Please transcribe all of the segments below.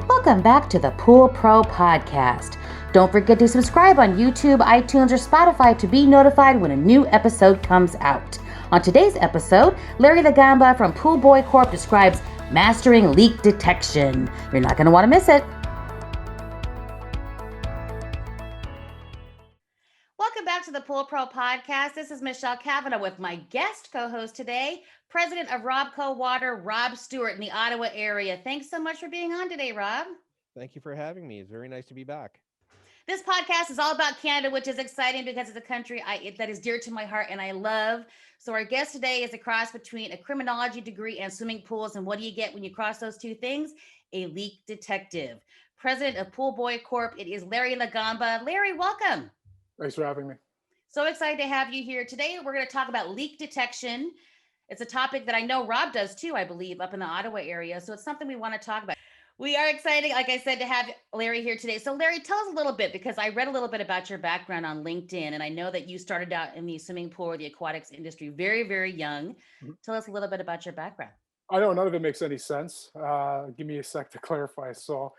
Welcome back to the Pool Pro Podcast. Don't forget to subscribe on YouTube, iTunes, or Spotify to be notified when a new episode comes out. On today's episode, Larry the Gamba from Pool Buoy Corp describes mastering leak detection. You're not going to want to miss it. Welcome back to the Pool Pro Podcast. This is Michelle Cavanaugh with my guest co-host today, President of Robco Water, Rob Stewart in the Ottawa area. Thanks so much for being on today, Rob. Thank you for having me. It's very nice to be back. This podcast is all about Canada, which is exciting because it's a country that is dear to my heart and I love. So our guest today is a cross between a criminology degree and swimming pools. And what do you get when you cross those two things? A leak detective. President of Pool Buoy Corp, it is Larry the Gamba. Larry, welcome. Thanks for having me. So excited to have you here. Today, we're going to talk about leak detection. It's a topic that I know Rob does too, I believe, up in the Ottawa area. So it's something we want to talk about. We are excited, like I said, to have Larry here today. So Larry, tell us a little bit, because I read a little bit about your background on LinkedIn, and I know that you started out in the swimming pool or the aquatics industry very, very young. Mm-hmm. Tell us a little bit about your background. I know none of it makes any sense. Give me a sec to clarify. So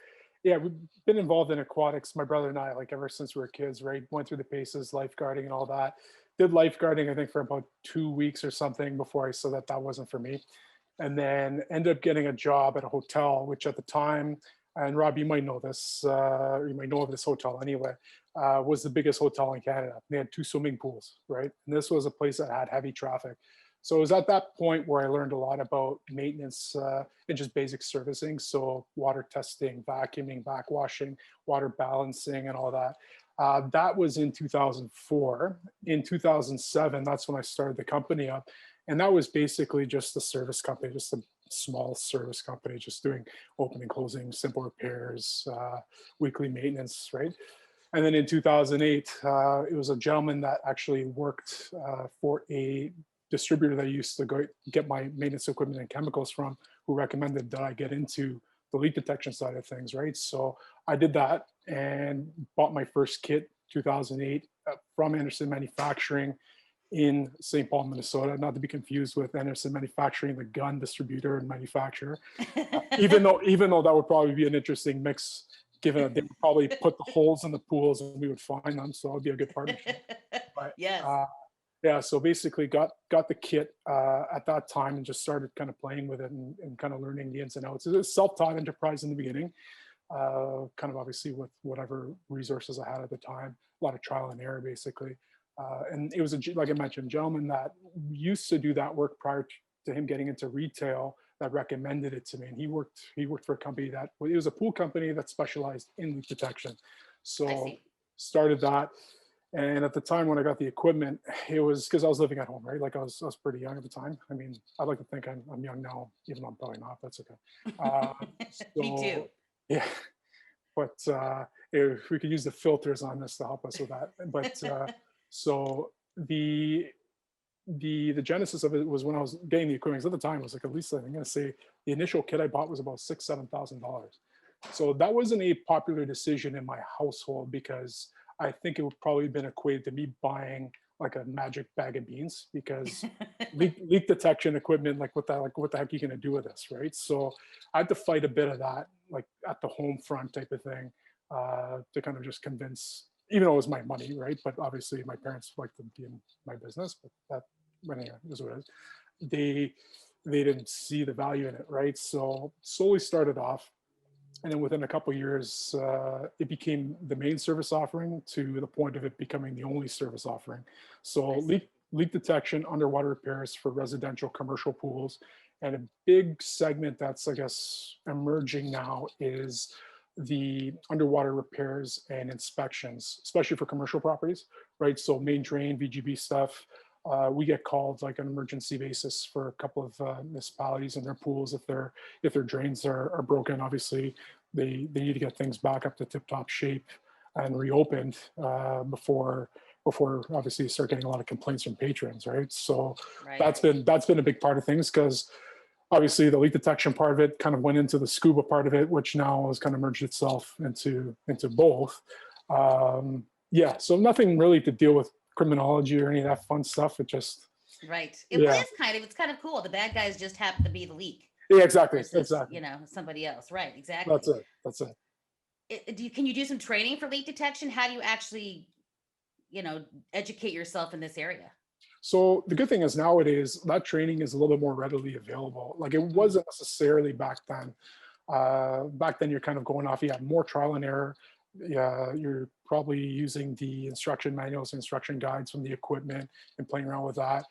yeah, we've been involved in aquatics, my brother and I, like ever since we were kids, right? Went through the paces, lifeguarding and all that. Did lifeguarding, I think, for about 2 weeks or something before I saw that wasn't for me. And then ended up getting a job at a hotel, which at the time, and Rob, you might know this, you might know of this hotel anyway, was the biggest hotel in Canada. They had 2 swimming pools, right? And this was a place that had heavy traffic. So it was at that point where I learned a lot about maintenance and just basic servicing. So water testing, vacuuming, backwashing, water balancing, and all that. That was in 2004. In 2007, that's when I started the company up. And that was basically just a service company, just a small service company, just doing opening, closing, simple repairs, weekly maintenance, right? And then in 2008, it was a gentleman that actually worked for a distributor that I used to go get my maintenance equipment and chemicals from, who recommended that I get into the leak detection side of things, right? So I did that and bought my first kit 2008 from Anderson Manufacturing in St. Paul, Minnesota, not to be confused with Anderson Manufacturing, the gun distributor and manufacturer. Even though that would probably be an interesting mix, given that they would probably put the holes in the pools and we would find them, so it would be a good partnership. But, yes. Yeah, so basically got the kit at that time and just started kind of playing with it and kind of learning the ins and outs. It was a self-taught enterprise in the beginning, kind of obviously with whatever resources I had at the time, a lot of trial and error basically. And it was, like I mentioned, a gentleman that used to do that work prior to him getting into retail that recommended it to me. And he worked for a company it was a pool company that specialized in leak detection. So started that. And at the time when I got the equipment, it was because I was living at home, right? Like I was pretty young at the time. I mean, I'd like to think I'm young now, even though I'm probably not. That's okay. Me too. Yeah. But if we could use the filters on this to help us with that. But so the genesis of it was when I was getting the equipment. At the time, it was like, at least I'm going to say the initial kit I bought was about $7,000. So that wasn't a popular decision in my household, because I think it would probably have been equated to me buying like a magic bag of beans, because leak detection equipment, like what the heck are you going to do with this, right? So I had to fight a bit of that, like at the home front type of thing, to kind of just convince, even though it was my money, right? But obviously my parents liked to be in my business, but that anyway, is what it is. They didn't see the value in it, right? So slowly started off. And then within a couple of years, it became the main service offering, to the point of it becoming the only service offering. So leak detection, underwater repairs for residential commercial pools. And a big segment that's, I guess, emerging now is the underwater repairs and inspections, especially for commercial properties, right? So main drain, VGB stuff. We get called like an emergency basis for a couple of municipalities and their pools if their drains are broken. Obviously, they need to get things back up to tip-top shape and reopened before obviously you start getting a lot of complaints from patrons, right? So that's been a big part of things, because obviously the leak detection part of it kind of went into the scuba part of it, which now has kind of merged itself into both. So nothing really to deal with criminology or any of that fun stuff. It just Right. It Yeah, is kind of, it's kind of cool. The bad guys just happen to be the leak yeah, exactly, versus, exactly. somebody else. Right. That's Exactly. it. That's it. Can you do some training for leak detection? How do you actually, educate yourself in this area? So the good thing is nowadays that training is a little bit more readily available. Like it Mm, wasn't necessarily back then. Back then, you're kind of going off, yeah, more trial and error. Yeah, you're probably using the instruction manuals, instruction guides from the equipment and playing around with that.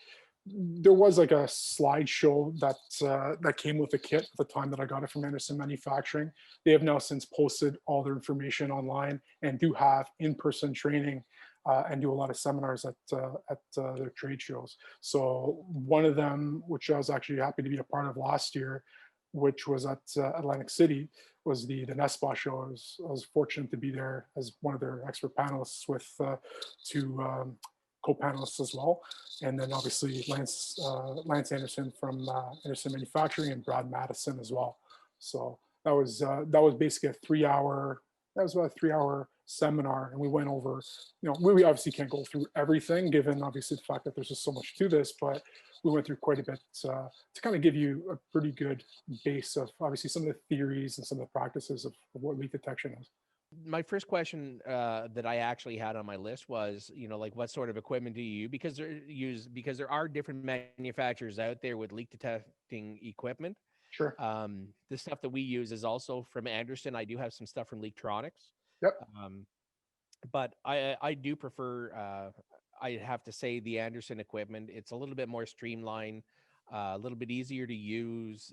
There was like a slideshow that came with the kit at the time that I got it from Anderson Manufacturing. They have now since posted all their information online and do have in-person training and do a lot of seminars at their trade shows. So one of them, which I was actually happy to be a part of last year, which was at Atlantic City, was the NESPA show. I was fortunate to be there as one of their expert panelists with two co-panelists as well, and then obviously Lance Anderson from Anderson Manufacturing and Brad Madison as well. So that was basically a 3 hour. That was about a 3 hour seminar, and we went over. We obviously can't go through everything, given obviously the fact that there's just so much to this, but we went through quite a bit to kind of give you a pretty good base of obviously some of the theories and some of the practices of what leak detection is. My first question that I actually had on my list was, like what sort of equipment do you use? Because there are different manufacturers out there with leak detecting equipment. Sure. The stuff that we use is also from Anderson. I do have some stuff from Leaktronics. Yep. Um, but I do prefer I have to say the Anderson equipment. It's a little bit more streamlined, a little bit easier to use,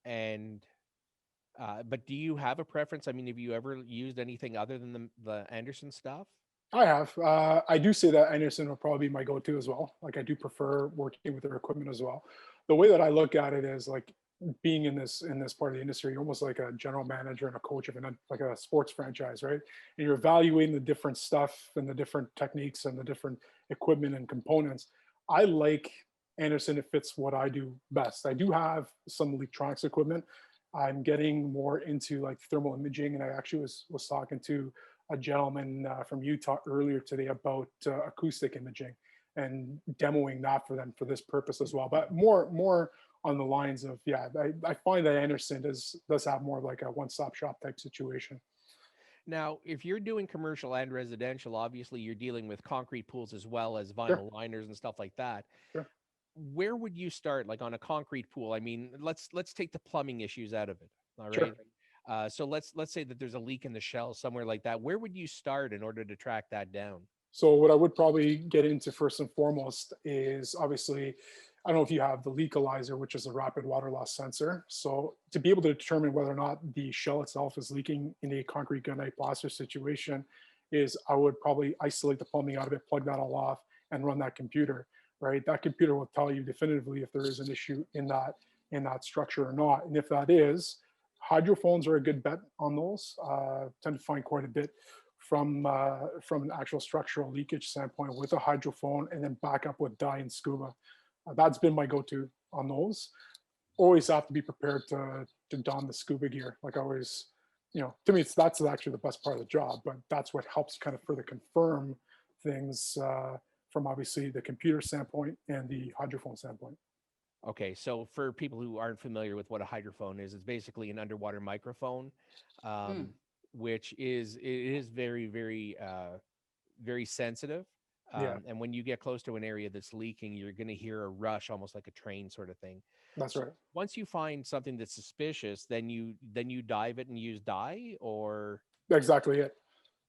and but do you have a preference? I mean, have you ever used anything other than the Anderson stuff? I have. I do say that Anderson will probably be my go-to as well. Like I do prefer working with their equipment as well. The way that I look at it is like being in this part of the industry, you're almost like a general manager and a coach of like a sports franchise, right? And you're evaluating the different stuff and the different techniques and the different equipment and components. I like Anderson. It fits what I do best. I do have some electronics equipment. I'm getting more into like thermal imaging, and I actually was talking to a gentleman from Utah earlier today about acoustic imaging and demoing that for them for this purpose as well. But more on the lines of, yeah, I find that Anderson does have more of like a one-stop shop type situation. Now, if you're doing commercial and residential, obviously you're dealing with concrete pools as well as Sure, vinyl liners and stuff like that. sure. Where would you start, like on a concrete pool? I mean, let's take the plumbing issues out of it. All right. Sure. So let's say that there's a leak in the shell somewhere like that. Where would you start in order to track that down? So what I would probably get into first and foremost is obviously, I don't know if you have the Legalizer, which is a rapid water loss sensor. So to be able to determine whether or not the shell itself is leaking in a concrete gunite plaster situation, is I would probably isolate the plumbing out of it, plug that all off, and run that computer. Right, that computer will tell you definitively if there is an issue in that structure or not, and if that is, hydrophones are a good bet on those. Tend to find quite a bit from an actual structural leakage standpoint with a hydrophone, and then back up with dye and scuba. That's been my go-to on those. Always have to be prepared to don the scuba gear. Like always, to me, that's actually the best part of the job. But that's what helps kind of further confirm things from obviously the computer standpoint and the hydrophone standpoint. Okay, so for people who aren't familiar with what a hydrophone is, it's basically an underwater microphone, Mm, um, which is very sensitive. Yeah, And when you get close to an area that's leaking, you're going to hear a rush, almost like a train sort of thing. that's So right. once you find something that's suspicious, then you dive it and use dye, or Exactly it.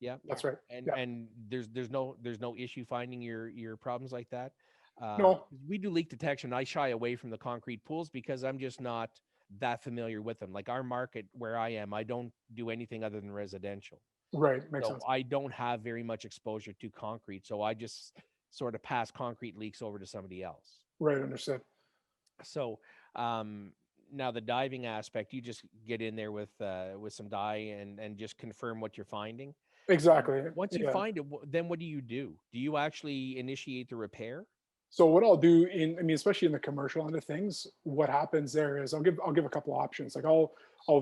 yeah, That's right. and Yeah. there's no issue finding your problems like that. No. We do leak detection. I shy away from the concrete pools because I'm just not that familiar with them. Like our market where I am, I don't do anything other than residential. Right. Makes So sense. I don't have very much exposure to concrete. So I just sort of pass concrete leaks over to somebody else. Right. Understood. So um, now the diving aspect, you just get in there with some dye and just confirm what you're finding. And Exactly. once you Yeah. find it, then what do you do? Do you actually initiate the repair? So what I'll do I mean, especially in the commercial end of things, what happens there is I'll give a couple of options. Like I'll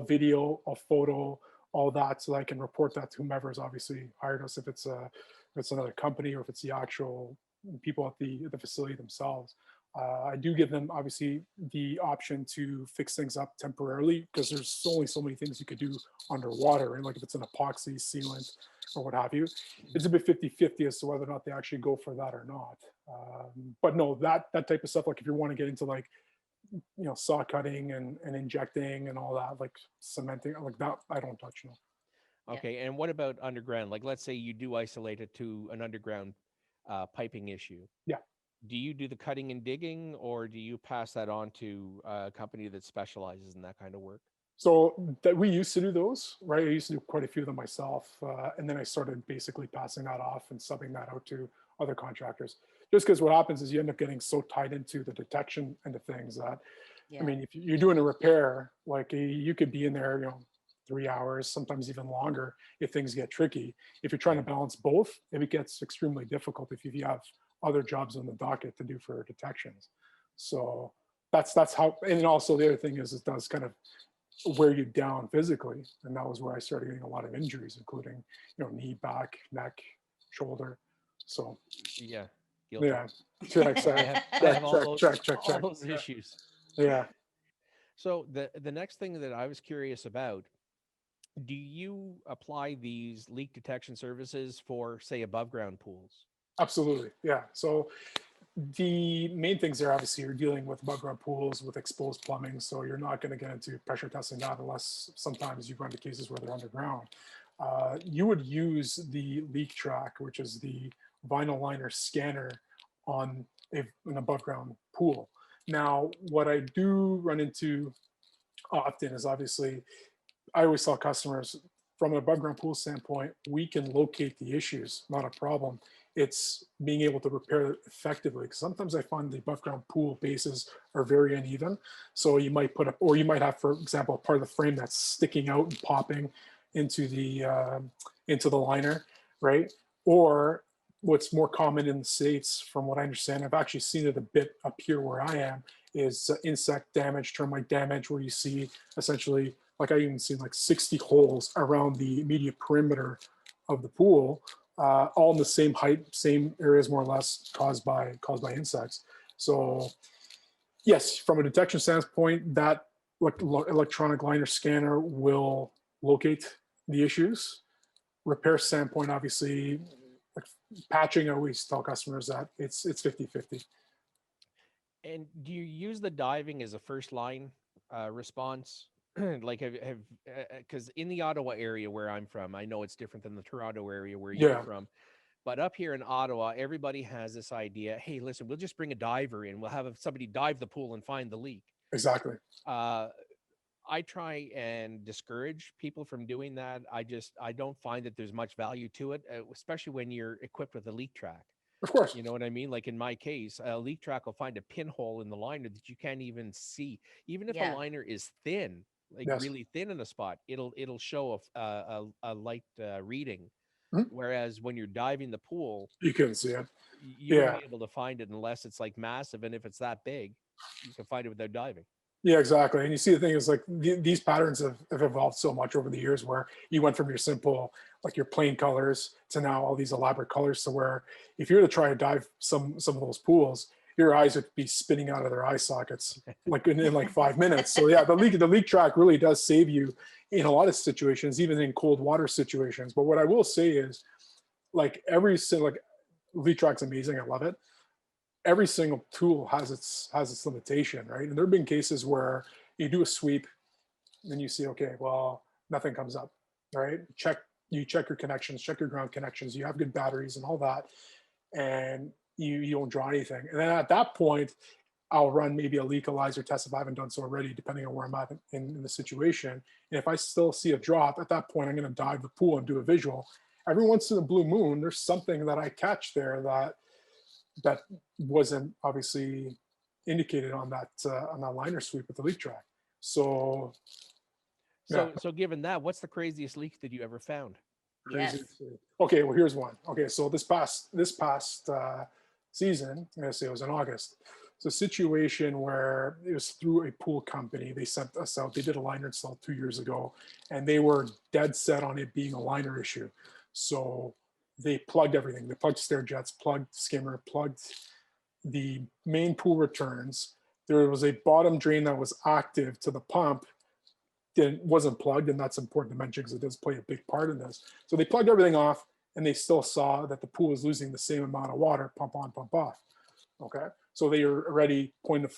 video, I'll photo, all that, so that I can report that to whomever's obviously hired us. If it's another company or if it's the actual people at the facility themselves. I do give them obviously the option to fix things up temporarily because there's only so many things you could do underwater, right? Like if it's an epoxy sealant or what have you, it's a bit 50-50 as to whether or not they actually go for that or not. But no, that type of stuff, like if you want to get into like, saw cutting and injecting and all that, like cementing, like that, I don't touch, no. Yeah. Okay, and what about underground? Like, let's say you do isolate it to an underground piping issue. Yeah. Do you do the cutting and digging, or do you pass that on to a company that specializes in that kind of work? So that we used to do those, right? I used to do quite a few of them myself, and then I started basically passing that off and subbing that out to other contractors. Just because what happens is you end up getting so tied into the detection and the things that, Yeah. I mean, if you're doing a repair, like you could be in there, 3 hours, sometimes even longer if things get tricky. If you're trying to balance both, it gets extremely difficult if you have other jobs on the docket to do for detections. So that's how, and also the other thing is it does kind of wear you down physically, and that was where I started getting a lot of injuries, including knee, back, neck, shoulder. So Yeah, guilty. yeah, check, I have all those check. all those issues. Yeah. So the next thing that I was curious about, do you apply these leak detection services for, say, above ground pools? Absolutely, yeah. So the main things there, obviously, you're dealing with above ground pools with exposed plumbing, so you're not going to get into pressure testing that unless sometimes you run into cases where they're underground. You would use the leak track, which is the vinyl liner scanner on an above ground pool. Now, what I do run into often is obviously, I always tell customers from an above ground pool standpoint, we can locate the issues, not a problem. It's being able to repair it effectively. Because sometimes I find the above ground pool bases are very uneven. So you might put up, or you might have, for example, a part of the frame that's sticking out and popping into the liner, right? Or what's more common in the States, from what I understand, I've actually seen it a bit up here where I am, is insect damage, termite damage, where you see essentially, like I even seen like 60 holes around the immediate perimeter of the pool, all in the same height, same areas more or less, caused by insects. So yes, from a detection standpoint, that electronic liner scanner will locate the issues. Repair standpoint, obviously, like patching, I always tell customers that it's 50-50. And do you use the diving as a first line response? Like have because in the Ottawa area where I'm from, I know it's different than the Toronto area where you're Yeah, from, but up here in Ottawa, everybody has this idea. Hey, listen, we'll just bring a diver in. We'll have somebody dive the pool and find the leak. exactly. Uh, I try and discourage people from doing that. I don't find that there's much value to it, especially when you're equipped with a leak track. Of course. You know what I mean? Like in my case, a leak track will find a pinhole in the liner that you can't even see. Even if a Yeah. liner is thin, like Yes. really thin in a spot, it'll show a light reading. Mhm. Whereas when you're diving the pool, You couldn't see it. you won't Yeah. be able to find it unless it's like massive. And if it's that big, you can find it without diving. Yeah, exactly. And you see the thing is like these patterns have evolved so much over the years where you went from your simple, like your plain colors to now all these elaborate colors to where if you were to try to dive some of those pools, your eyes would be spinning out of their eye sockets like in like 5 minutes. So yeah, the leak track really does save you in a lot of situations, even in cold water situations. But what I will say is like like leak track's amazing. I love it. Every single tool has its limitation, right? And there have been cases where you do a sweep and you see, okay, well, nothing comes up, right? You check your connections, check your ground connections, you have good batteries and all that, and you don't draw anything. And then at that point, I'll run maybe a Legalizer test if I haven't done so already, depending on where I'm at in the situation. And if I still see a drop, at that point, I'm going to dive the pool and do a visual. Every once in a blue moon, there's something that I catch there that wasn't obviously indicated on that liner sweep with the leak track. So yeah, So given that, what's the craziest leak that you ever found? crazy. Yes. Okay, well here's one. Okay, so this past season, I'm gonna say it was in August. It's a situation where it was through a pool company. They sent us out. They did a liner install 2 years ago, and they were dead set on it being a liner issue. So they plugged everything. They plugged stair jets, plugged skimmer, plugged the main pool returns. There was a bottom drain that was active to the pump that wasn't plugged, and that's important to mention because it does play a big part in this. So they plugged everything off, and they still saw that the pool was losing the same amount of water, pump on, pump off. Okay, so they were already pointing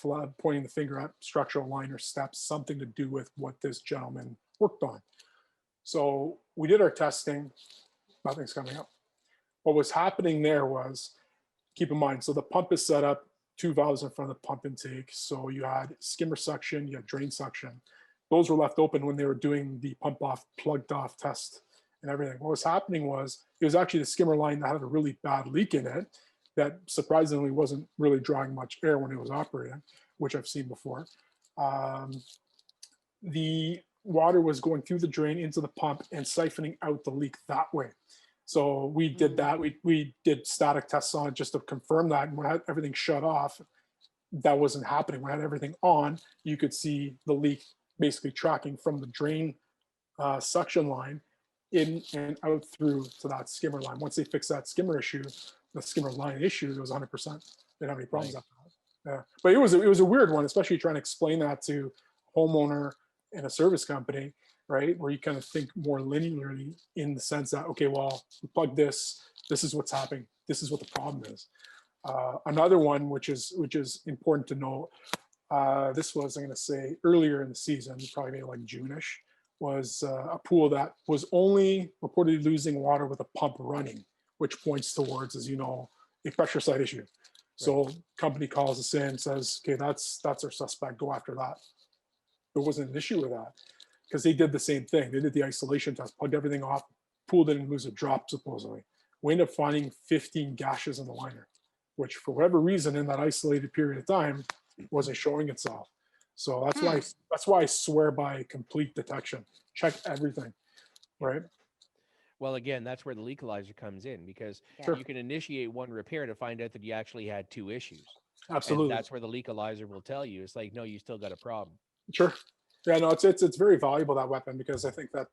the finger at structural liner steps, something to do with what this gentleman worked on. So we did our testing, nothing's coming up. What was happening there was, keep in mind, so the pump is set up, 2 valves in front of the pump intake. So you had skimmer suction, you had drain suction. Those were left open when they were doing the pump off, plugged off test and everything. What was happening was, it was actually the skimmer line that had a really bad leak in it that surprisingly wasn't really drawing much air when it was operating, which I've seen before. The water was going through the drain into the pump and siphoning out the leak that way. So we did that. We did static tests on it just to confirm that. And when I had everything shut off, that wasn't happening. When I had everything on, you could see the leak basically tracking from the drain suction line in and out through to that skimmer line. Once they fixed that skimmer issue, the skimmer line issue, it was 100%. They didn't have any problems after that. Yeah. But it was a weird one, especially trying to explain that to a homeowner and a service company, right? Where you kind of think more linearly in the sense that, okay, well, we plug this is what's happening, this is what the problem is. Another one, which is important to know, this was, I'm going to say, earlier in the season, probably maybe like June-ish, was a pool that was only reportedly losing water with a pump running, which points towards, as you know, a pressure side issue. So right. Company calls us in, says, okay, that's our suspect, go after that. There wasn't an issue with that because they did the same thing. They did the isolation test, plugged everything off, pool didn't lose a drop supposedly. We ended up finding 15 gashes in the liner, which for whatever reason in that isolated period of time wasn't showing itself. So that's why I swear by complete detection. Check everything, right? Well, again, that's where the Legalizer comes in, because you can initiate one repair to find out that you actually had 2 issues. Absolutely. And that's where the Legalizer will tell you. It's like, no, you still got a problem. Sure. Yeah, no, it's very valuable, that weapon, because I think that,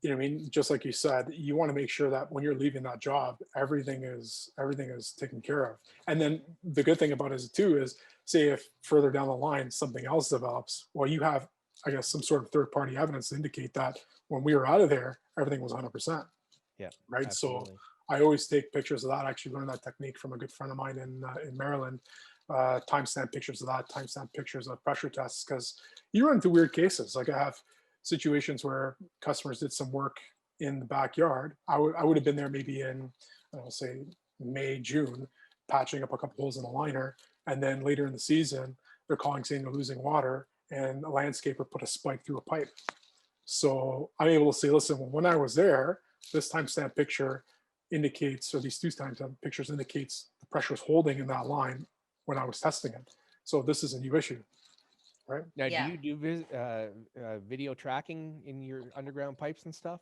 you know, I mean, just like you said, you want to make sure that when you're leaving that job, everything is taken care of. And then the good thing about it too is, say if further down the line something else develops, well, you have, I guess, some sort of third-party evidence to indicate that when we were out of there, everything was 100%. Yeah. Right. Absolutely. So I always take pictures of that. I actually learned that technique from a good friend of mine in Maryland. Timestamp pictures of that, timestamp pictures of pressure tests, because you run into weird cases. Like I have situations where customers did some work in the backyard. I would have been there maybe in, I'll say, May, June, patching up a couple holes in the liner. And then later in the season, they're calling saying they're losing water, and a landscaper put a spike through a pipe. So I'm able to say, listen, when I was there, this timestamp picture indicates, or these 2 timestamp pictures indicates the pressure is holding in that line when I was testing it. So this is a new issue, right? Now, do you do video tracking in your underground pipes and stuff?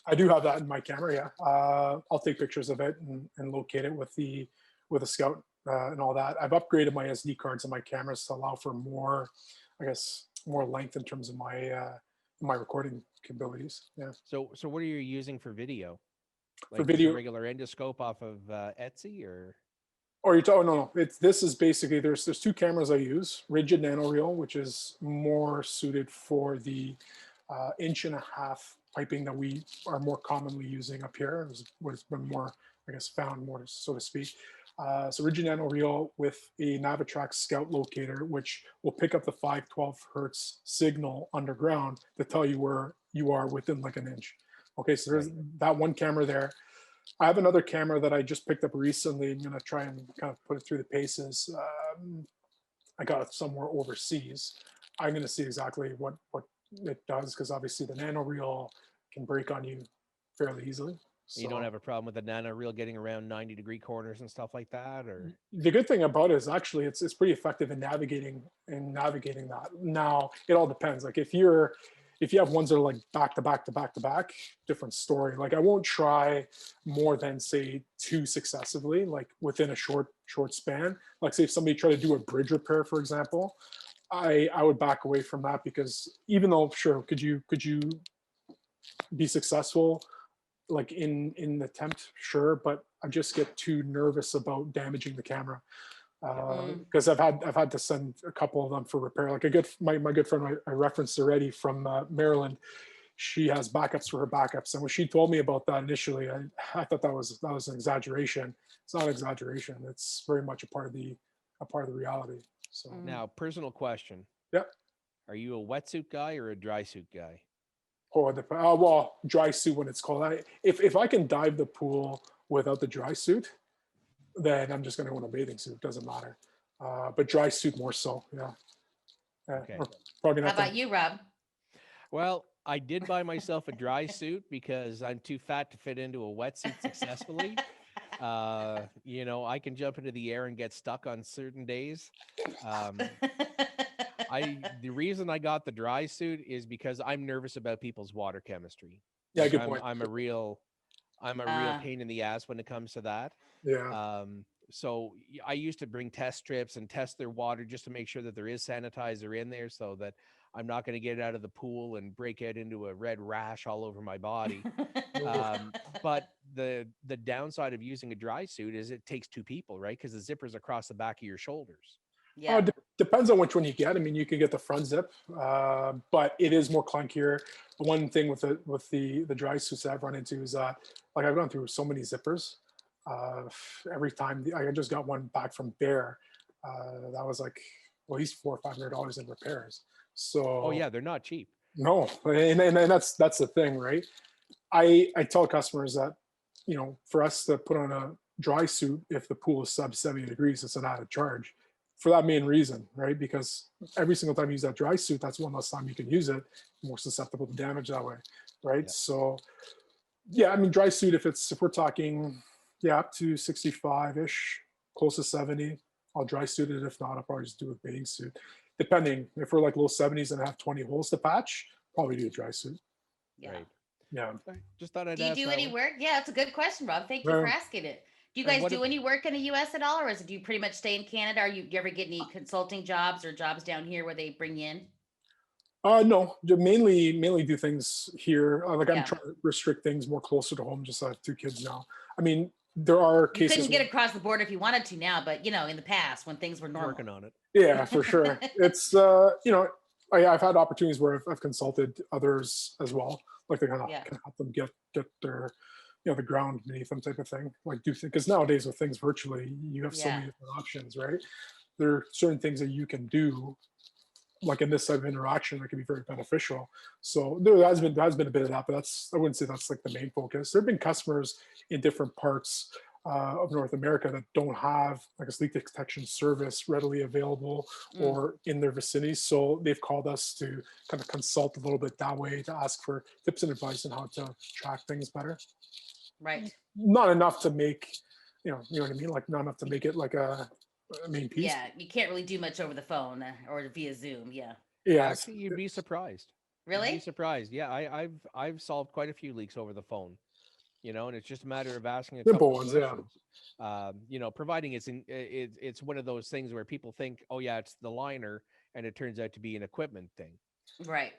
I do have that in my camera, yeah. I'll take pictures of it and locate it with a Scout and all that. I've upgraded my SD cards in my cameras to allow for more, I guess, more length in terms of my recording capabilities. Yeah. So what are you using for video? Like for video, regular endoscope off of Etsy, or? Or you're talking, no. This is basically, there's 2 cameras I use. Rigid nano reel, which is more suited for the 1.5 inch piping that we are more commonly using up here. What's been more, I guess, found more, so to speak. So rigid nano reel with a Navitrax Scout locator, which will pick up the 512 hertz signal underground to tell you where you are within like 1 inch. Okay, so there's that one camera there. I have another camera that I just picked up recently. I'm going to try and kind of put it through the paces. I got it somewhere overseas. I'm going to see exactly what it does, because obviously the nano reel can break on you fairly easily. So, you don't have a problem with the nano reel getting around 90-degree corners and stuff like that, or? The good thing about it is actually it's pretty effective in navigating that. Now it all depends. Like if you have ones that are like back to back to back to back, different story. Like I won't try more than say 2 successively, like within a short span. Like say if somebody tried to do a bridge repair, for example, I would back away from that, because even though sure, could you be successful like in the temp, sure, but I just get too nervous about damaging the camera. Because I've had to send a couple of them for repair. Like my good friend I referenced already from Maryland, she has backups for her backups, and when she told me about that initially, I thought that was an exaggeration. It's not an exaggeration. It's very much a part of the reality. So Now, personal question: yeah. are you a wetsuit guy or a dry suit guy? Well, dry suit when it's cold. If I can dive the pool without the dry suit, then I'm just going to want a bathing suit. Doesn't matter. But dry suit more so. Yeah. Okay. Probably How not. about you, Rob? Well, I did buy myself a dry suit because I'm too fat to fit into a wetsuit successfully. I can jump into the air and get stuck on certain days. The reason I got the dry suit is because I'm nervous about people's water chemistry. Yeah, Like good point. I'm a real pain in the ass when it comes to that. Yeah. So I used to bring test strips and test their water just to make sure that there is sanitizer in there, so that I'm not going to get out of the pool and break out into a red rash all over my body. But the downside of using a dry suit is it takes two people, right? Because the zipper's across the back of your shoulders. Yeah. Depends on which one you get. I mean, you can get the front zip, but it is more clunkier. One thing with the dry suits that I've run into is like I've gone through so many zippers. Every time I just got one back from Theyre, that was like at least $400 or $500 in repairs. So oh yeah, they're not cheap. No, and that's the thing, right? I tell customers that for us to put on a dry suit if the pool is sub 70 degrees, it's an added charge for that main reason, right? Because every single time you use that dry suit, that's one less time you can use it, more susceptible to damage that way, right? Yeah. So yeah, I mean, dry suit, if we're talking, yeah, up to 65-ish, close to 70, I'll dry suit it. If not, I'll probably just do a bathing suit. Depending, if we're like low 70s and have 20 holes to patch, probably do a dry suit. Yeah. Right. Yeah. Just thought I'd Do you ask do that any one. work? Yeah, that's a good question, Rob. Thank you for asking it. Do you And guys what do if- any work in the US at all, or do you pretty much stay in Canada? Do you ever get any consulting jobs or jobs down here where they bring you in? No, mainly do things here. Like I'm Yeah. trying to restrict things more closer to home. Just I have two kids now. I mean, there are You cases. couldn't get across the border if you wanted to now, but in the past when things were normal. Working on it. Yeah, for sure. It's I've had opportunities where I've consulted others as well, like they kind of can help them get their the ground beneath them type of thing. Like do because nowadays with things virtually, you have so many different options, right? There are certain things that you can do like in this type of interaction that can be very beneficial. So there has been a bit of that, but I wouldn't say that's like the main focus. There have been customers in different parts of North America that don't have like a leak detection service readily available or in their vicinity. So they've called us to kind of consult a little bit that way to ask for tips and advice on how to track things better. Right. Not enough to make, you know what I mean? Like not enough to make it like a main piece. Yeah, you can't really do much over the phone or via Zoom. Yeah. Yeah. Actually, you'd be surprised. Really? You'd be surprised. Yeah, I've solved quite a few leaks over the phone. And it's just a matter of asking a Simple couple ones, questions. Providing it's one of those things where people think, oh yeah, it's the liner, and it turns out to be an equipment thing. Right.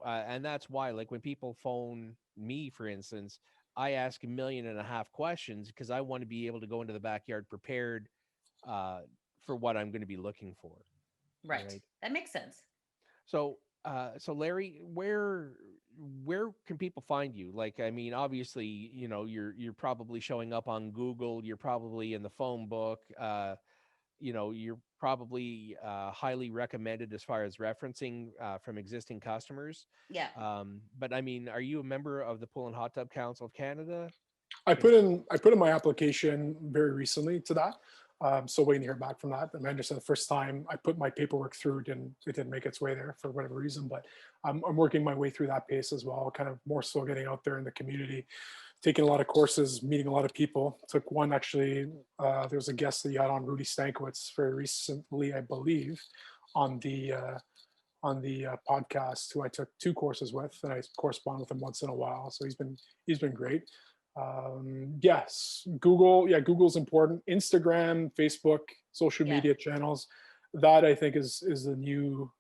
And that's why, like when people phone me, for instance, I ask 1.5 million questions because I want to be able to go into the backyard prepared for what I'm going to be looking for. Right. That makes sense. So, Larry, where can people find you? Like, I mean, obviously, you're probably showing up on Google. You're probably in the phone book. You're probably highly recommended as far as referencing from existing customers. Yeah. But I mean, are you a member of the Pool and Hot Tub Council of Canada? I put in my application very recently to that. Still waiting to hear back from that. And I understand the first time I put my paperwork through, it didn't make its way there for whatever reason. But I'm working my way through that pace as well. Kind of more so getting out there in the community, taking a lot of courses, meeting a lot of people. Took one actually. There was a guest that you had on, Rudy Stankiewicz, very recently, I believe, on the podcast, who I took 2 courses with, and I correspond with him once in a while. So he's been great. Yes, Google's important. Instagram, Facebook, social media channels. That I think is the new,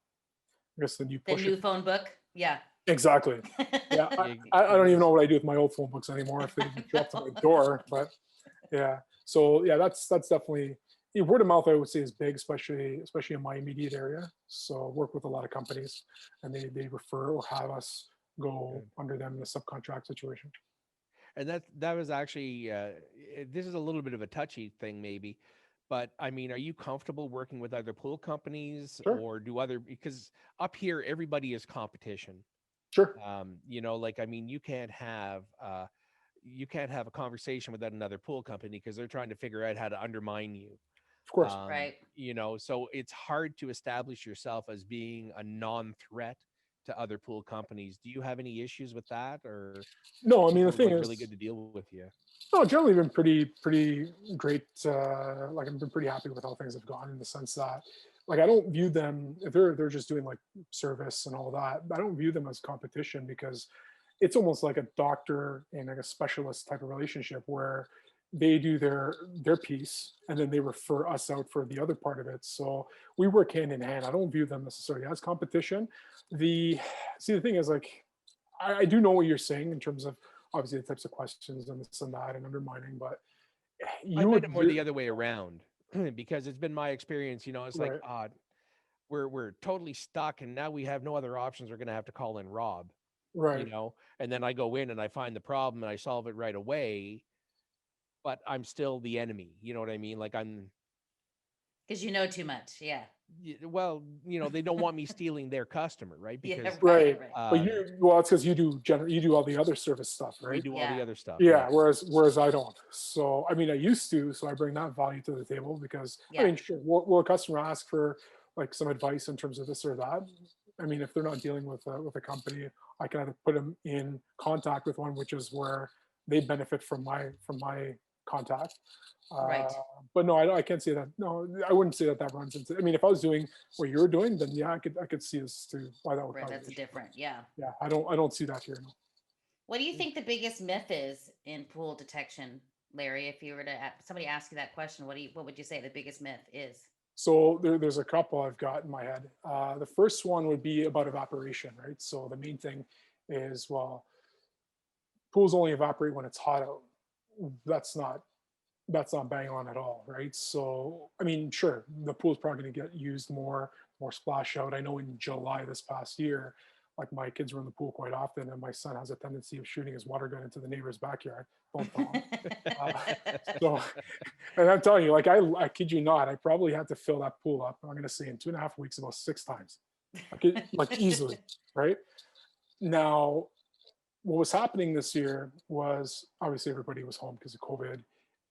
I guess the new push. The new phone book. Yeah. Exactly. Yeah, I don't even know what I do with my old phone books anymore if they just show up to my door. But yeah, so yeah, that's definitely word of mouth. I would say is big, especially in my immediate area. So I work with a lot of companies, and they refer or have us go Good. under them in a subcontract situation. And that was actually this is a little bit of a touchy thing maybe, but I mean, are you comfortable working with other pool companies Sure, or do other because up here everybody is competition. sure, You know, like I mean, you can't have a conversation with another pool company because they're trying to figure out how to undermine you. of course. Right. You know, so it's hard to establish yourself as being a non-threat to other pool companies. Do you have any issues with that, or No, I mean the people thing like really is, good to deal with you? no, generally been pretty great. Like I've been pretty happy with how things have gone in the sense that, like, I don't view them if they're just doing like service and all that. I don't view them as competition because it's almost like a doctor and like a specialist type of relationship where they do their piece and then they refer us out for the other part of it. So we work hand in hand. I don't view them necessarily as competition. The See, the thing is, like, I do know what you're saying in terms of obviously the types of questions and this and that and undermining, but I you meant would it more you're the other way around because it's been my experience. You know, it's like, right, we're totally stuck, and now we have no other options. We're gonna have to call in Rob. You right. know, and then I go in and I find the problem and I solve it right away, but I'm still the enemy. You know what I mean? Like I'm Because you know too much. Yeah. well, you know, they don't want me stealing their customer, right? Yeah. Because Right. Right. But um, you, well, it's because you do all the other service stuff, we right? do all the Yeah. other stuff. Yeah. Yes. Whereas I don't. So I mean, I used to. So I bring that value to the table because I Yeah. mean, sure, will a customer ask for like some advice in terms of this or that? I mean, if they're not dealing with a company, I can either put them in contact with one, which is where they benefit from my contact. Uh, Right. but no, I can't say that. No, I wouldn't say that that runs into. I mean, if I was doing what you're doing, then yeah, I could see as to why that would Right. cause an That's issue. But different. Yeah. yeah, I don't see that here. No. What do you think the biggest myth is in pool detection, Larry? If you were to somebody ask you that question, what would you say the biggest myth is? So there's a couple I've got in my head. The first one would be about evaporation, right? So the main thing is, well, pools only evaporate when it's hot out. That's not that's not bang on at all, right? So I mean, sure, the pool's probably going to get used more splash out. I know in July this past year, like my kids were in the pool quite often, and my son has a tendency of shooting his water gun into the neighbor's backyard. Don't tell him. Uh, so, and I'm telling you, like I kid you not, I probably had to fill that pool up. I'm going to say in 2.5 weeks about 6 times. I could like easily, right? Now, what was happening this year was obviously everybody was home because of COVID.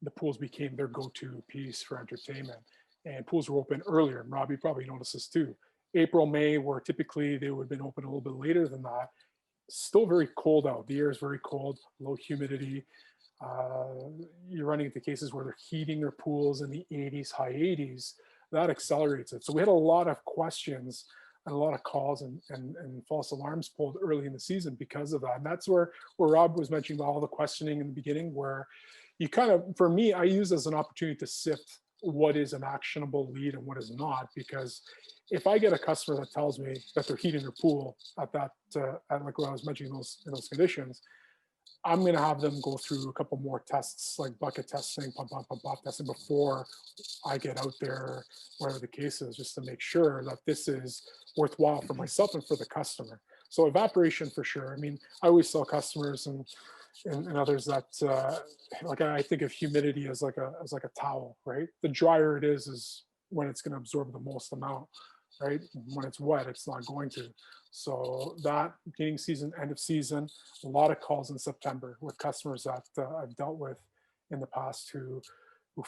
The pools became their go-to piece for entertainment, and pools were open earlier. And Robbie probably noticed this too. April, May, where typically they would have been open a little bit later than that. Still very cold out. The air is very cold, low humidity. You're running into cases where they're heating their pools in the 80s, high 80s. That accelerates it. So we had a lot of questions and a lot of calls and false alarms pulled early in the season because of that. And that's where Rob was mentioning about all the questioning in the beginning, where you kind of, for me, I use as an opportunity to sift what is an actionable lead and what is not. Because if I get a customer that tells me that they're heating their pool at that, at like what I was mentioning in those conditions, I'm going to have them go through a couple more tests, like bucket testing, pump testing before I get out there, whatever the case is, just to make sure that this is worthwhile for myself and for the customer. So evaporation for sure. I mean, I always tell customers and others that like I think of humidity as like a towel, right? The drier it is when it's going to absorb the most amount, right? When it's wet, it's not going to. So that beginning season, end of season, a lot of calls in September with customers that I've dealt with in the past who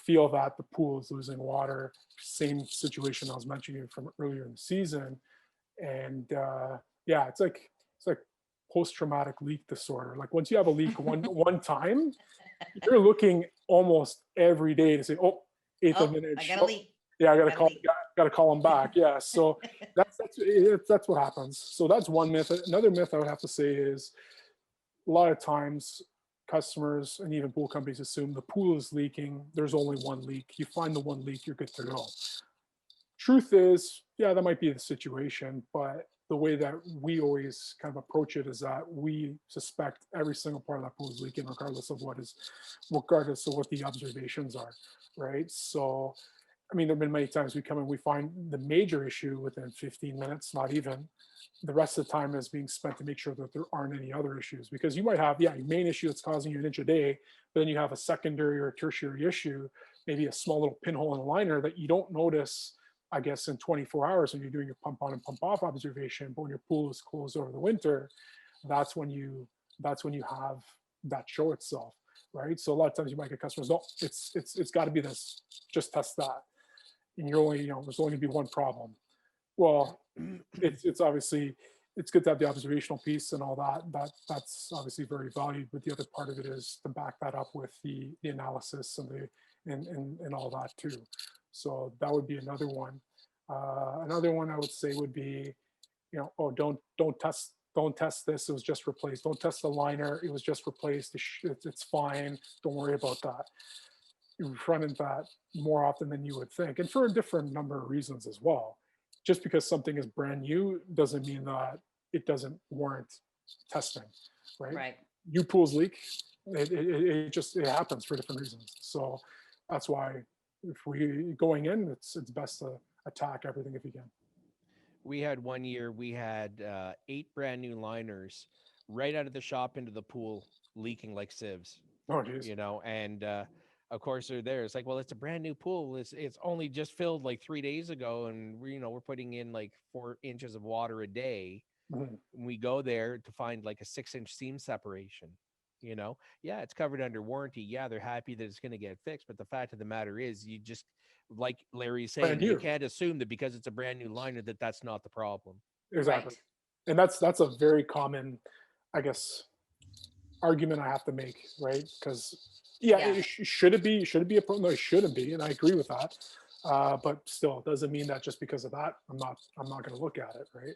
feel that the pool is losing water. Same situation I was mentioning from earlier in the season, and yeah, it's like post-traumatic leak disorder. Like once you have a leak one time, you're looking almost every day to say, oh, eighth of Oh, an I inch. got a Oh, leak. yeah, I I gotta got a call leak. gotta call them back. Yeah. So that's what happens. So that's one myth. Another myth I would have to say is a lot of times customers and even pool companies assume the pool is leaking. There's only one leak. You find the one leak, you're good to go. Truth is, yeah, that might be the situation, but the way that we always kind of approach it is that we suspect every single part of that pool is leaking, regardless of what the observations are, right? So, I mean, there have been many times we come and we find the major issue within 15 minutes, not even. The rest of the time is being spent to make sure that there aren't any other issues, because you might have, yeah, your main issue that's causing you an inch a day, but then you have a secondary or a tertiary issue, maybe a small little pinhole in a liner that you don't notice, I guess, in 24 hours when you're doing your pump on and pump off observation. But when your pool is closed over the winter, that's when you have that show itself, right? So a lot of times you might get customers, no, it's got to be this, just test that, and you're only, there's only going to be one problem. Well, it's obviously, it's good to have the observational piece and all that. That's obviously very valued, but the other part of it is to back that up with the analysis and and all that too. So that would be another one. Another one I would say would be, oh, don't test this. It was just replaced. Don't test the liner. It was just replaced. It's fine. Don't worry about that. You run into that more often than you would think, and for a different number of reasons as well. Just because something is brand new doesn't mean that it doesn't warrant testing, right? Right. New pools leak. It happens for different reasons. So that's why, if we going in, it's best to attack everything if you can. We had one year, we had 8 brand new liners right out of the shop into the pool leaking like sieves, Oh geez. and of course they're there. It's like, well, it's a brand new pool. It's only just filled like 3 days ago, and we're putting in like 4 inches of water a day. Mhm. We go there to find like a 6-inch seam separation. Yeah, it's covered under warranty. Yeah, they're happy that it's going to get fixed, but the fact of the matter is, you just, like Larry's Brand saying, you new. can't assume that because it's a brand new liner that's not the problem. Exactly. Right. And that's a very common, I guess, argument I have to make, right? Because yeah, Yeah. should it be a problem? No, it shouldn't be, and I agree with that. But still, it doesn't mean that just because of that, I'm not going to look at it, right?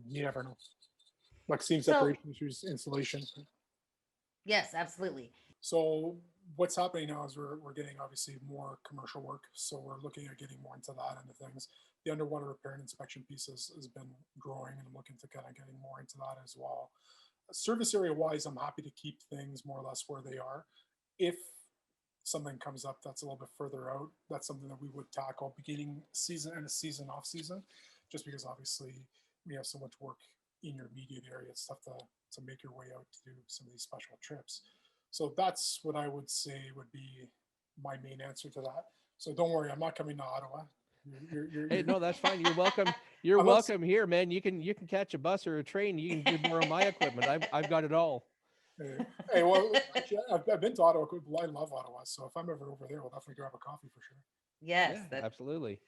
You never know. Like seam So, separation issues, installation. yes, absolutely. So what's happening now is we're getting obviously more commercial work. So we're looking at getting more into that end of things. The underwater repair and inspection piece has been growing, and I'm looking to kind of getting more into that as well. Service area wise, I'm happy to keep things more or less where they are. If something comes up that's a little bit further out, that's something that we would tackle beginning season and a season off season, just because obviously we have so much work in your immediate area. It's tough to make your way out to do some of these special trips. So that's what I would say would be my main answer to that. So don't worry, I'm not coming to Ottawa. Hey, no, that's fine. You're welcome. You're I'm not, welcome here, man. You can catch a bus or a train. You can just borrow my equipment. I've got it all. hey, well, actually, I've been to Ottawa. I love Ottawa. So if I'm ever over there, we'll definitely grab a coffee for sure. Yes. Yeah, absolutely.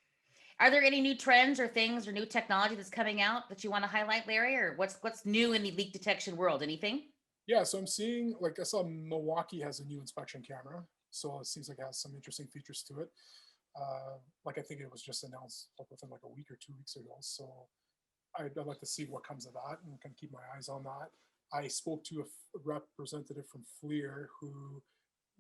Are there any new trends or things or new technology that's coming out that you want to highlight, Larry? Or what's new in the leak detection world? Anything? Yeah, so I'm seeing, like, I saw Milwaukee has a new inspection camera, so it seems like it has some interesting features to it. Like I think it was just announced like within like a week or 2 weeks ago. So I'd like to see what comes of that and kind of keep my eyes on that. I spoke to a representative from Theyre who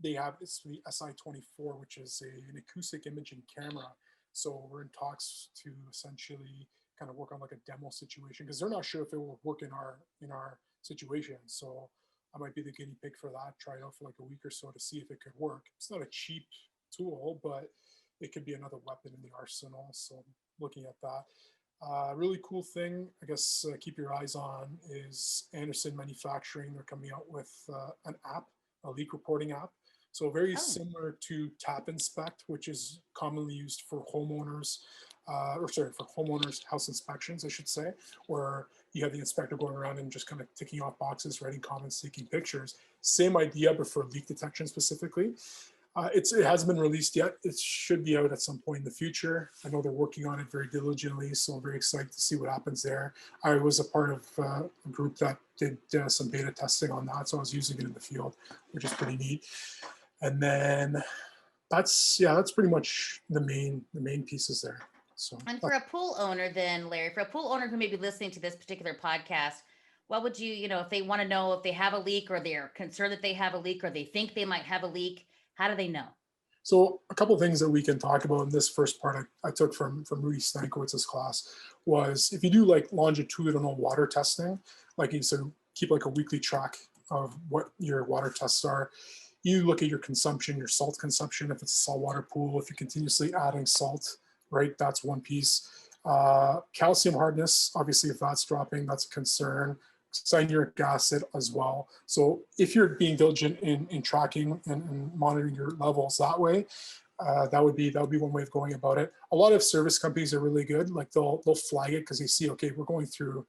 they have it's the SI-24, which is an acoustic imaging camera. So we're in talks to essentially kind of work on like a demo situation, because they're not sure if it will work in our situation. So I might be the guinea pig for that. Try it out for like a week or so to see if it could work. It's not a cheap tool, but it could be another weapon in the arsenal. So looking at that. Really cool thing, I guess, keep your eyes on is Anderson Manufacturing. They're coming out with an app, a leak reporting app. So very Oh, similar to Tap Inspect, which is commonly used for homeowners, for homeowners' house inspections, I should say, where you have the inspector going around and just kind of ticking off boxes, writing comments, taking pictures. Same idea, but for leak detection specifically. It hasn't been released yet. It should be out at some point in the future. I know they're working on it very diligently, so I'm very excited to see what happens there. I was a part of a group that did some beta testing on that, so I was using it in the field, which is pretty neat. And then that's pretty much the main pieces there. So and for a pool owner, then, Larry, for a pool owner who may be listening to this particular podcast, what would if they want to know if they have a leak, or they're concerned that they have a leak, or they think they might have a leak, how do they know? So a couple of things that we can talk about in this first part I took from Rudy Stankowitz's class was if you do like longitudinal water testing, like you said, keep like a weekly track of what your water tests are. You look at your consumption, your salt consumption, if it's a saltwater pool, if you're continuously adding salt, right? That's one piece. Calcium hardness, obviously, if that's dropping, that's a concern. Cyanuric acid as well. So if you're being diligent in tracking and monitoring your levels that way, that would be one way of going about it. A lot of service companies are really good. Like they'll flag it because they see, okay, we're going through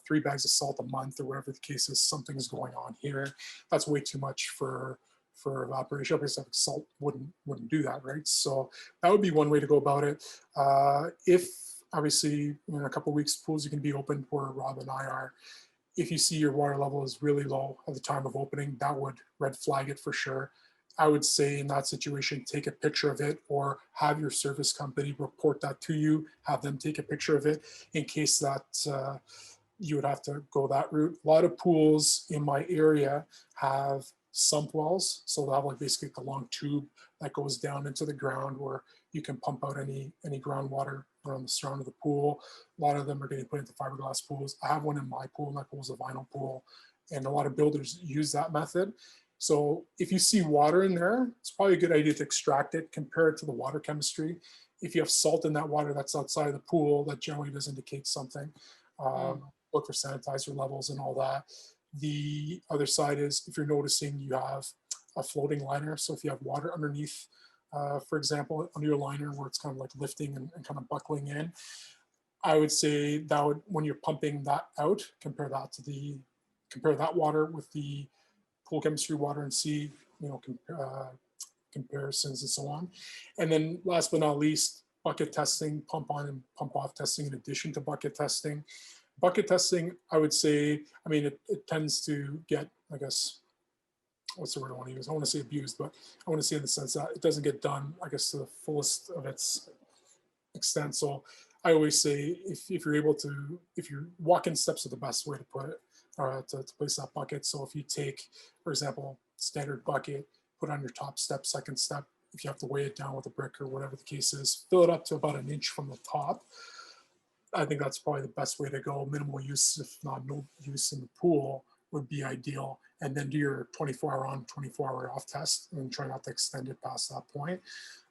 3 bags of salt a month or whatever the case is. Something's going on here. That's way too much for evaporation. Obviously, salt wouldn't do that, right? So that would be one way to go about it. If obviously in a couple of weeks pools are going to be open where Rob and I are, if you see your water level is really low at the time of opening, that would red flag it for sure. I would say in that situation, take a picture of it or have your service company report that to you, have them take a picture of it in case that you would have to go that route. A lot of pools in my area have sump wells. So they'll have like basically a long tube that goes down into the ground where you can pump out any groundwater around the surround of the pool. A lot of them are getting put into fiberglass pools. I have one in my pool. My pool is a vinyl pool, and a lot of builders use that method. So if you see water in there, it's probably a good idea to extract it, compare it to the water chemistry. If you have salt in that water that's outside of the pool, that generally does indicate something. Look for sanitizer levels and all that. The other side is if you're noticing you have a floating liner. So if you have water underneath, for example, under your liner where it's kind of like lifting and kind of buckling in, I would say that would, when you're pumping that out, compare that water with the pool chemistry water and see, comparisons and so on. And then last but not least, bucket testing, pump on and pump off testing in addition to bucket testing. Bucket testing, I would say, I mean, it tends to get, I guess, what's the word I want to use? I want to say abused, but I want to say in the sense that it doesn't get done, I guess, to the fullest of its extent. So I always say if you're able to, if you're walking steps are the best way to put it, to place that bucket. So if you take, for example, standard bucket, put on your top step, second step, if you have to weigh it down with a brick or whatever the case is, fill it up to about 1 inch from the top. I think that's probably the best way to go. Minimal use, if not no use in the pool would be ideal. And then do your 24-hour on, 24-hour off test and try not to extend it past that point.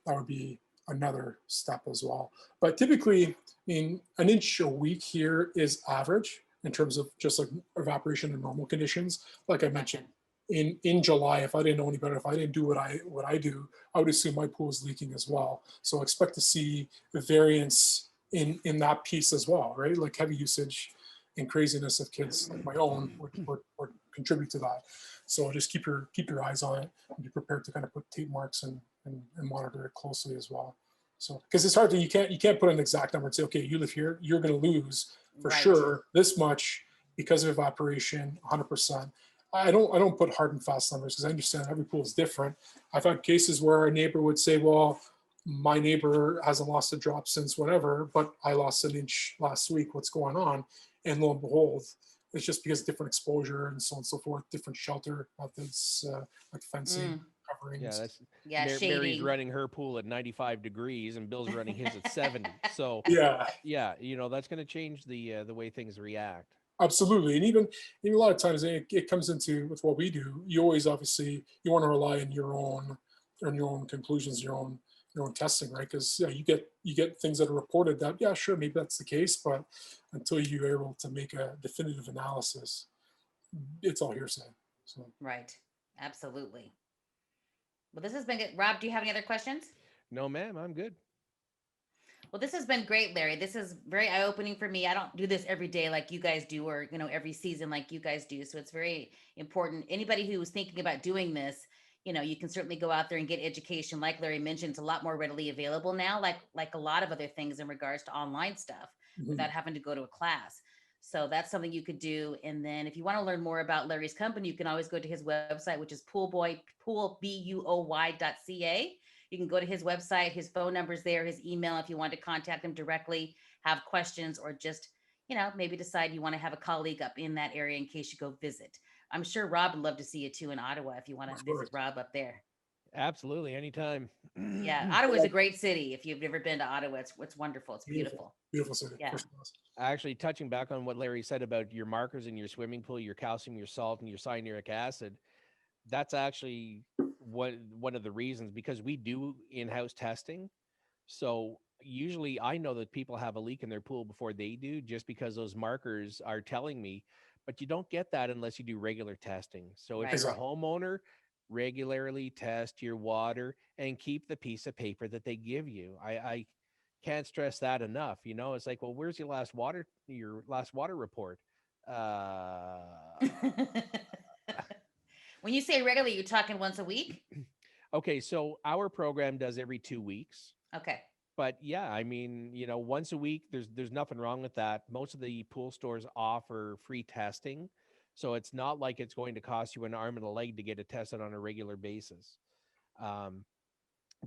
That would be another step as well. But typically, I mean, 1 inch a week here is average in terms of just like evaporation in normal conditions. Like I mentioned, in July, if I didn't know any better, if I didn't do what I do, I would assume my pool is leaking as well. So expect to see the variance in that piece as well, right? Like heavy usage and craziness of kids like my own would contribute to that. So just keep your eyes on it and be prepared to kind of put tape marks and monitor it closely as well. So because it's hard to you can't put an exact number and say, okay, you live here, you're going to lose for sure this much because of evaporation, 100%. I don't put hard and fast numbers because I understand every pool is different. I've had cases where a neighbor would say, well, my neighbor hasn't lost a drop since whatever, but I lost 1 inch last week. What's going on? And lo and behold, it's just because of different exposure and so on and so forth, different shelter methods, like fencing, coverings. Mary's running her pool at 95 degrees and Bill's running his at 70. So yeah, that's going to change the way things react. Absolutely. And even a lot of times it comes into with what we do, you always obviously you want to rely on your own conclusions, your own testing, right? Because you get things that are reported that sure, maybe that's the case, but until you're able to make a definitive analysis, it's all hearsay. So right. Absolutely. Well, this has been good. Rob, do you have any other questions? No, ma'am, I'm good. Well, this has been great, Larry. This is very eye-opening for me. I don't do this every day like you guys do, or every season like you guys do. So it's very important. Anybody who is thinking about doing this, you can certainly go out there and get education. Like Larry mentioned, it's a lot more readily available now, like a lot of other things in regards to online stuff, without having to go to a class. So that's something you could do. And then if you want to learn more about Larry's company, you can always go to his website, which is poolbuoy.ca. You can go to his website, his phone number's there, his email if you want to contact him directly, have questions, or just, maybe decide you want to have a colleague up in that area in case you go visit. I'm sure Rob would love to see you too in Ottawa if you want to visit Rob up there. Absolutely, anytime. Yeah, Ottawa's a great city. If you've never been to Ottawa, it's wonderful. It's beautiful. Beautiful city. Yeah. First class. Actually, touching back on what Larry said about your markers in your swimming pool, your calcium, your salt, and your cyanuric acid, that's actually one of the reasons, because we do in-house testing. So usually I know that people have a leak in their pool before they do, just because those markers are telling me. But you don't get that unless you do regular testing. So if Right. you're a homeowner, regularly test your water and keep the piece of paper that they give you. I can't stress that enough. You know, it's like, well, where's your last water report? Uh, When you say regularly, you're talking once a week? okay, so our program does every 2 weeks. Okay. But yeah, I mean, you know, once a week, there's nothing wrong with that. Most of the pool stores offer free testing, so it's not like it's going to cost you an arm and a leg to get it tested on a regular basis. Um,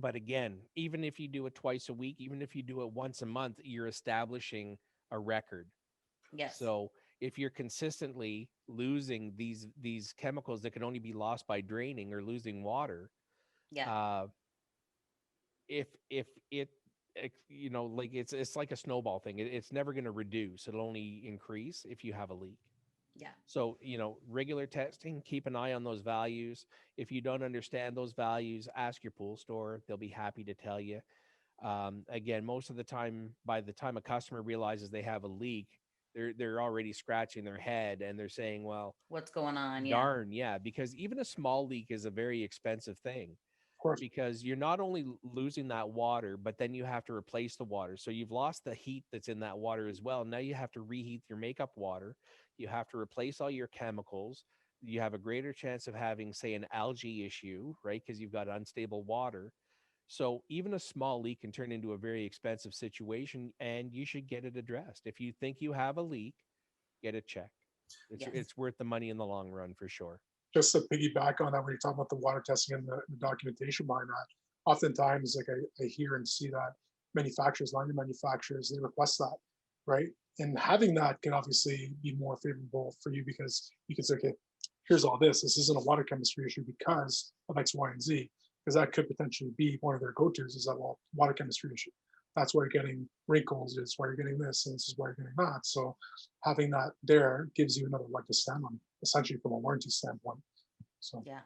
but again, even if you do it twice a week, even if you do it once a month, you're establishing a record. Yes. So if you're consistently losing these chemicals that can only be lost by draining or losing water, Yeah. if it you know, like it's like a snowball thing. It's never going to reduce. It'll only increase if you have a leak. Yeah. So, you know, regular testing, keep an eye on those values. If you don't understand those values, ask your pool store. They'll be happy to tell you. Again, most of the time, by the time a customer realizes they have a leak, they're already scratching their head and they're saying, well, What's going on? Yeah. darn, yeah, because even a small leak is a very expensive thing, Of course. because you're not only losing that water, but then you have to replace the water. So you've lost the heat that's in that water as well. Now you have to reheat your makeup water. You have to replace all your chemicals. You have a greater chance of having, say, an algae issue, right? Because you've got unstable water. So even a small leak can turn into a very expensive situation, and you should get it addressed. If you think you have a leak, get it checked. Yes. It's worth the money in the long run for sure. Just to piggyback on that, when you talk about the water testing and the documentation behind that, oftentimes, like I hear and see that liner manufacturers, they request that, right? And having that can obviously be more favorable for you, because you can say, okay, here's all this. This isn't a water chemistry issue because of X, Y, and Z, because that could potentially be one of their go-tos, is that, well, water chemistry issue. That's why you're getting wrinkles, it's why you're getting this, and this is why you're getting that. So having that there gives you another leg to stand on, essentially from a warranty standpoint. So Yeah.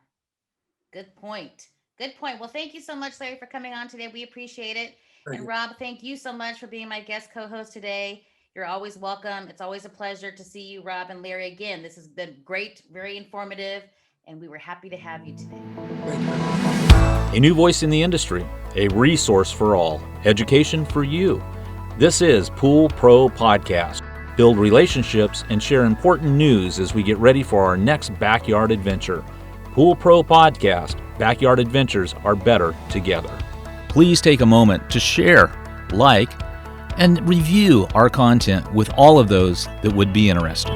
Good point. Good point. Well, thank you so much, Larry, for coming on today. We appreciate it. thank And you. Rob, thank you so much for being my guest co-host today. You're always welcome. It's always a pleasure to see you, Rob and Larry, again. This has been great, very informative, and we were happy to have you today. Thank you. A new voice in the industry, a resource for all, education for you. This is Pool Pro Podcast. Build relationships and share important news as we get ready for our next backyard adventure. Pool Pro Podcast. Backyard adventures are better together. Please take a moment to share, like, and review our content with all of those that would be interested.